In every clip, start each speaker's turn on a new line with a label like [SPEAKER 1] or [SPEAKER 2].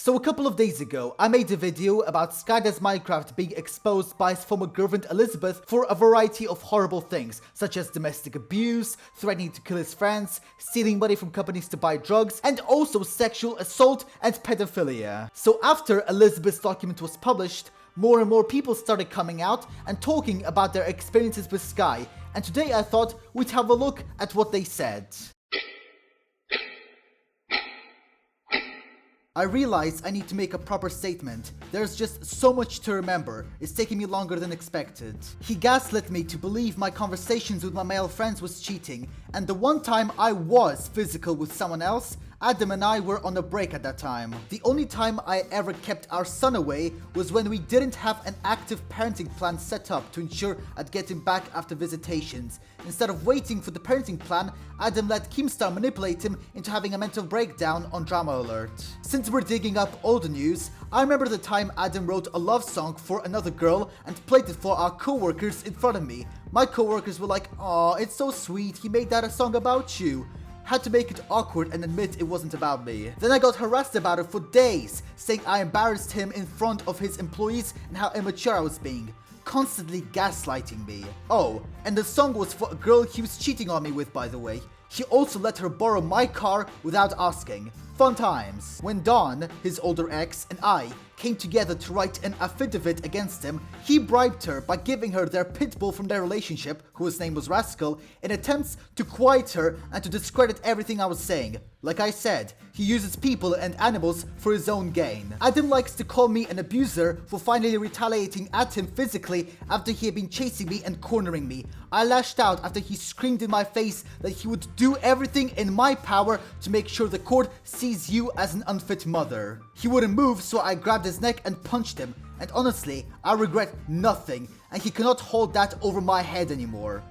[SPEAKER 1] So a couple of days ago, I made a video about SkyDoesMinecraft being exposed by his former girlfriend Elizabeth for a variety of horrible things, such as domestic abuse, threatening to kill his friends, stealing money from companies to buy drugs, and also sexual assault and pedophilia. So after Elizabeth's document was published, more and more people started coming out and talking about their experiences with Sky, and today I thought we'd have a look at what they said. I realize I need to make a proper statement. There's just so much to remember. It's taking me longer than expected. He gaslit me to believe my conversations with my male friends was cheating, and the one time I was physical with someone else, Adam and I were on a break at that time. The only time I ever kept our son away was when we didn't have an active parenting plan set up to ensure I'd get him back after visitations. Instead of waiting for the parenting plan, Adam let Keemstar manipulate him into having a mental breakdown on Drama Alert. Since we're digging up all the news, I remember the time Adam wrote a love song for another girl and played it for our co-workers in front of me. My co-workers were like, "Aw, it's so sweet, he made that a song about you." Had to make it awkward and admit it wasn't about me. Then I got harassed about it for days, saying I embarrassed him in front of his employees and how immature I was being, constantly gaslighting me. Oh, and the song was for a girl he was cheating on me with, by the way. He also let her borrow my car without asking. Fun times. When Dawn, his older ex, and I came together to write an affidavit against him, he bribed her by giving her their pit bull from their relationship, whose name was Rascal, in attempts to quiet her and to discredit everything I was saying. Like I said, he uses people and animals for his own gain. Adam likes to call me an abuser for finally retaliating at him physically after he had been chasing me and cornering me. I lashed out after he screamed in my face that he would do everything in my power to make sure the court sees you as an unfit mother. He wouldn't move, so I grabbed his neck and punched him. And honestly, I regret nothing, and he cannot hold that over my head anymore.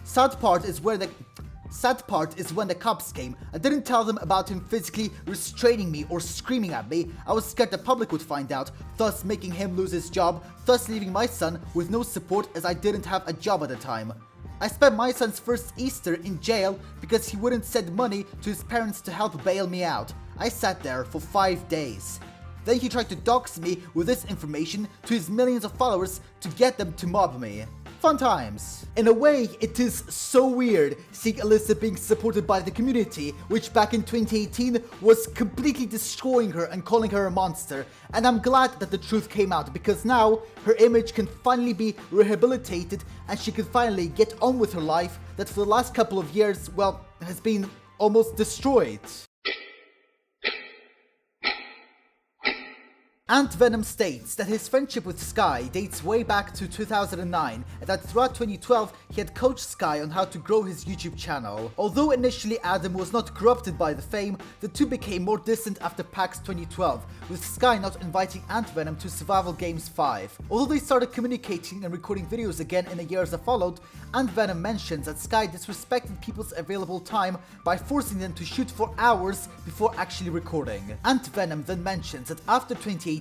[SPEAKER 1] Sad part is when the cops came. I didn't tell them about him physically restraining me or screaming at me. I was scared the public would find out, thus making him lose his job, thus leaving my son with no support as I didn't have a job at the time. I spent my son's first Easter in jail because he wouldn't send money to his parents to help bail me out. I sat there for 5 days. Then he tried to dox me with this information to his millions of followers to get them to mob me. Fun times. In a way, it is so weird seeing Alesa being supported by the community, which back in 2018 was completely destroying her and calling her a monster. And I'm glad that the truth came out, because now her image can finally be rehabilitated and she can finally get on with her life that for the last couple of years, well, has been almost destroyed. AntVenom states that his friendship with Sky dates way back to 2009 and that throughout 2012 he had coached Sky on how to grow his YouTube channel. Although initially Adam was not corrupted by the fame, the two became more distant after PAX 2012, with Sky not inviting AntVenom to Survival Games 5. Although they started communicating and recording videos again in the years that followed, AntVenom mentions that Sky disrespected people's available time by forcing them to shoot for hours before actually recording. AntVenom then mentions that after 2018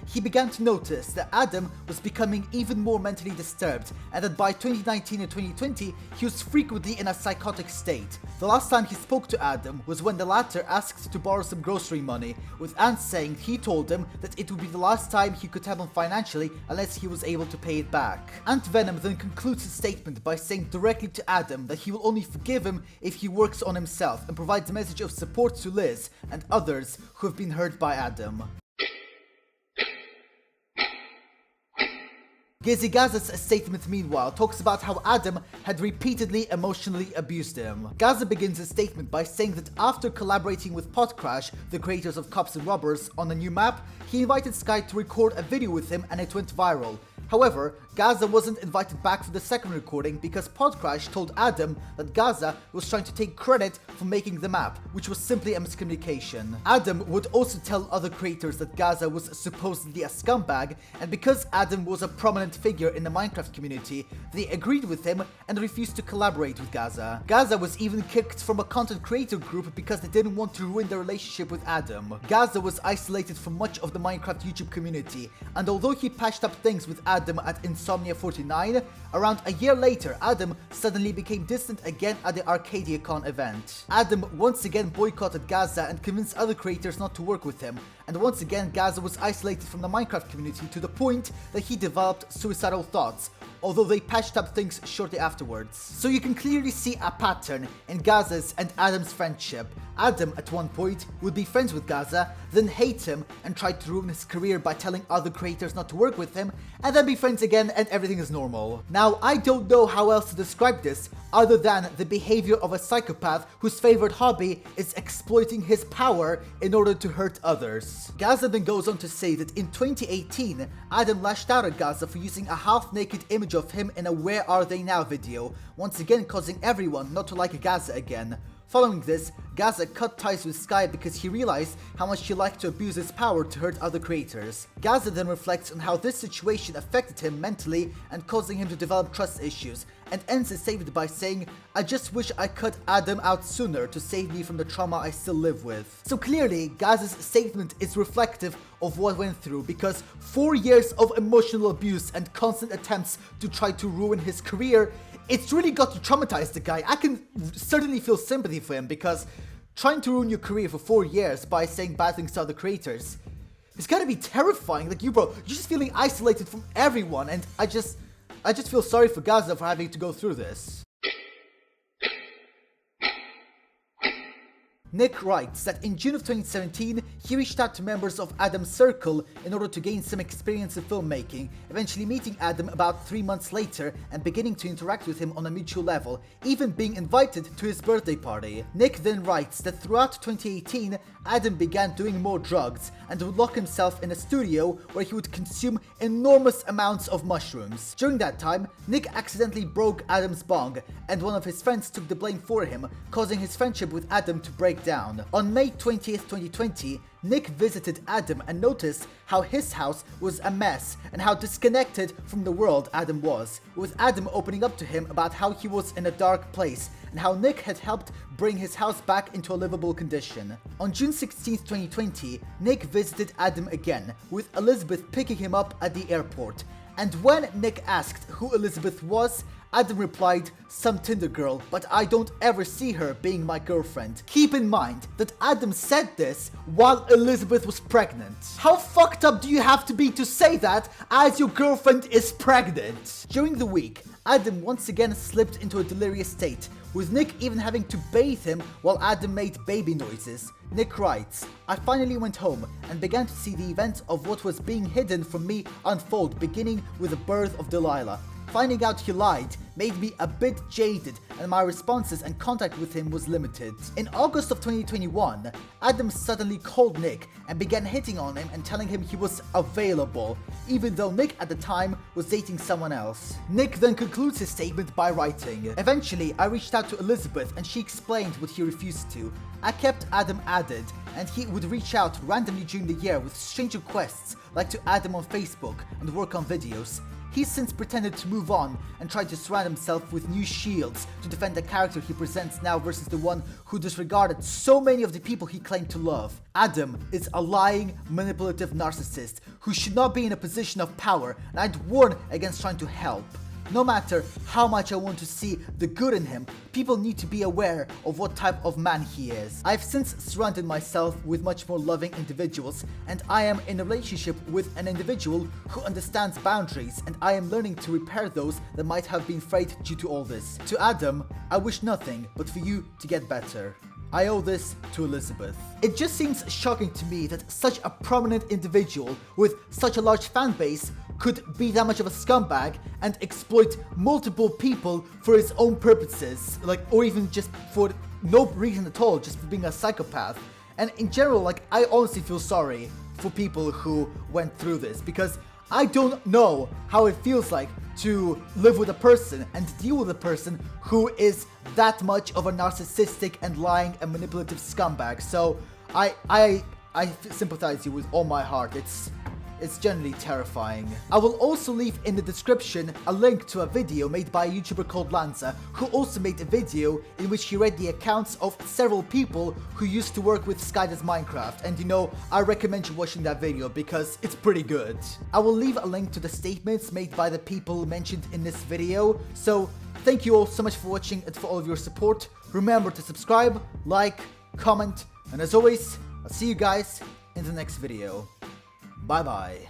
[SPEAKER 1] he began to notice that Adam was becoming even more mentally disturbed and that by 2019 and 2020 he was frequently in a psychotic state. The last time he spoke to Adam was when the latter asked to borrow some grocery money, with Ant saying he told him that it would be the last time he could help him financially unless he was able to pay it back. AntVenom then concludes his statement by saying directly to Adam that he will only forgive him if he works on himself and provides a message of support to Liz and others who have been hurt by Adam. Gizzy Gazza's statement meanwhile talks about how Adam had repeatedly emotionally abused him. Gazza begins his statement by saying that after collaborating with Podcrash, the creators of Cops and Robbers, on a new map, he invited Sky to record a video with him and it went viral. However, Gazza wasn't invited back for the second recording because Podcrash told Adam that Gazza was trying to take credit for making the map, which was simply a miscommunication. Adam would also tell other creators that Gazza was supposedly a scumbag, and because Adam was a prominent figure in the Minecraft community, they agreed with him and refused to collaborate with Gazza. Gazza was even kicked from a content creator group because they didn't want to ruin their relationship with Adam. Gazza was isolated from much of the Minecraft YouTube community, and although he patched up things with Adam at Insomnia 49. Around a year later, Adam suddenly became distant again at the ArcadiaCon event. Adam once again boycotted Gazza and convinced other creators not to work with him, and once again Gazza was isolated from the Minecraft community to the point that he developed suicidal thoughts, although they patched up things shortly afterwards. So you can clearly see a pattern in Gazza's and Adam's friendship. Adam at one point would be friends with Gazza, then hate him and try to ruin his career by telling other creators not to work with him, and then be friends again and everything is normal. Now, I don't know how else to describe this other than the behavior of a psychopath whose favorite hobby is exploiting his power in order to hurt others. Gazza then goes on to say that in 2018, Adam lashed out at Gazza for using a half-naked image of him in a Where Are They Now video, once again causing everyone not to like Gazza again. Following this, Gazza cut ties with Sky because he realized how much he liked to abuse his power to hurt other creators. Gazza then reflects on how this situation affected him mentally and causing him to develop trust issues, and ends his statement by saying, "I just wish I cut Adam out sooner to save me from the trauma I still live with." So clearly, Gazza's statement is reflective of what went through, because 4 years of emotional abuse and constant attempts to try to ruin his career, it's really got to traumatize the guy. I can certainly feel sympathy for him, because trying to ruin your career for 4 years by saying bad things to other creators, it's gotta be terrifying. Like, you're just feeling isolated from everyone, and I just feel sorry for Gazza for having to go through this. Nick writes that in June of 2017, he reached out to members of Adam's circle in order to gain some experience in filmmaking, eventually meeting Adam about 3 months later and beginning to interact with him on a mutual level, even being invited to his birthday party. Nick then writes that throughout 2018, Adam began doing more drugs and would lock himself in a studio where he would consume enormous amounts of mushrooms. During that time, Nick accidentally broke Adam's bong, and one of his friends took the blame for him, causing his friendship with Adam to break down. On May 20th, 2020, Nick visited Adam and noticed how his house was a mess and how disconnected from the world Adam was, with Adam opening up to him about how he was in a dark place and how Nick had helped bring his house back into a livable condition. On June 16th, 2020, Nick visited Adam again, with Elizabeth picking him up at the airport. And when Nick asked who Elizabeth was, Adam replied, "Some Tinder girl, but I don't ever see her being my girlfriend." Keep in mind that Adam said this while Elizabeth was pregnant. How fucked up do you have to be to say that as your girlfriend is pregnant? During the week, Adam once again slipped into a delirious state, with Nick even having to bathe him while Adam made baby noises. Nick writes, "I finally went home and began to see the event of what was being hidden from me unfold, beginning with the birth of Delilah. Finding out he lied made me a bit jaded, and my responses and contact with him was limited." In August of 2021, Adam suddenly called Nick and began hitting on him and telling him he was available, even though Nick at the time was dating someone else. Nick then concludes his statement by writing, "Eventually, I reached out to Elizabeth and she explained what he refused to. I kept Adam added, and he would reach out randomly during the year with strange requests, like to add him on Facebook and work on videos. He's since pretended to move on and tried to surround himself with new shields to defend the character he presents now versus the one who disregarded so many of the people he claimed to love. Adam is a lying, manipulative narcissist who should not be in a position of power, and I'd warn against trying to help. No matter how much I want to see the good in him, people need to be aware of what type of man he is. I've since surrounded myself with much more loving individuals, and I am in a relationship with an individual who understands boundaries, and I am learning to repair those that might have been frayed due to all this. To Adam, I wish nothing but for you to get better. I owe this to Elizabeth." It just seems shocking to me that such a prominent individual with such a large fan base could be that much of a scumbag and exploit multiple people for his own purposes, or even just for no reason at all, just for being a psychopath. And in general, I honestly feel sorry for people who went through this, because I don't know how it feels like to live with a person and deal with a person who is that much of a narcissistic and lying and manipulative scumbag. So I sympathize you with all my heart. is generally terrifying. I will also leave in the description a link to a video made by a YouTuber called Lanza, who also made a video in which he read the accounts of several people who used to work with SkyDoesMinecraft, and I recommend you watching that video because it's pretty good. I will leave a link to the statements made by the people mentioned in this video, so thank you all so much for watching and for all of your support. Remember to subscribe, like, comment, and as always, I'll see you guys in the next video. Bye bye.